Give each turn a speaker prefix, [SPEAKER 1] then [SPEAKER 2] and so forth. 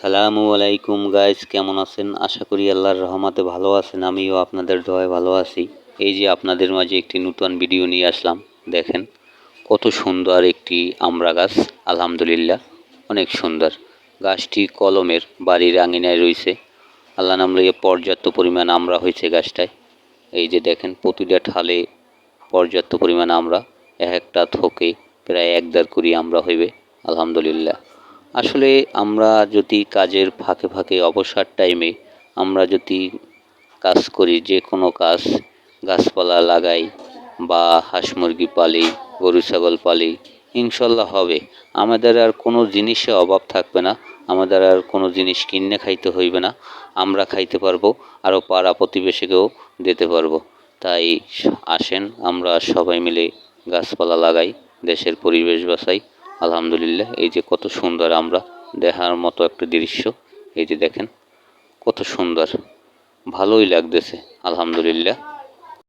[SPEAKER 1] সালামু আলাইকুম গাইস, কেমন আছেন? আশা করি আল্লাহর রহমতে ভালো আছেন। আমিও আপনাদের দোয়ায় ভালো আছি। এই যে আপনাদের মাঝে একটি নতুন ভিডিও নিয়ে আসলাম। দেখেন কত সুন্দর একটি আমড়া গাছ, আলহামদুলিল্লাহ অনেক সুন্দর। গাছটি কলমের, বাড়ির আঙিনায় রয়েছে। আল্লাহ নাম লইয়ে পর্যাপ্ত পরিমাণ আমড়া হয়েছে গাছটায়। এই যে দেখেন প্রতিটা ঠালে পর্যাপ্ত পরিমাণ আমড়া, এক একটা থোকে প্রায় ১-১.৫ কুড়ি আমড়া হইবে, আলহামদুলিল্লাহ। আসলে আমরা যদি কাজের ফাঁকে ফাঁকে অবসর টাইমে আমরা যদি কাজ করি, যে কোনো কাজ, গাছপালা লাগাই বা হাঁস মুরগি পালি, গরু ছাগল পালি, ইনশাল্লাহ হবে। আমাদের আর কোনো জিনিসে অভাব থাকবে না। আমাদের আর কোনো জিনিস কিনে খাইতে হইবে না। আমরা খাইতে পারবো, আরও পাড়া প্রতিবেশীকেও দিতে পারবো। তাই আসেন আমরা সবাই মিলে গাছপালা লাগাই, দেশের পরিবেশ বাঁচাই। আলহামদুলিল্লাহ, এই যে কত সুন্দর আমরা দেখার মতো একটা দৃশ্য। এই যে দেখেন কত সুন্দর, ভালোই লাগতেছে আলহামদুলিল্লাহ।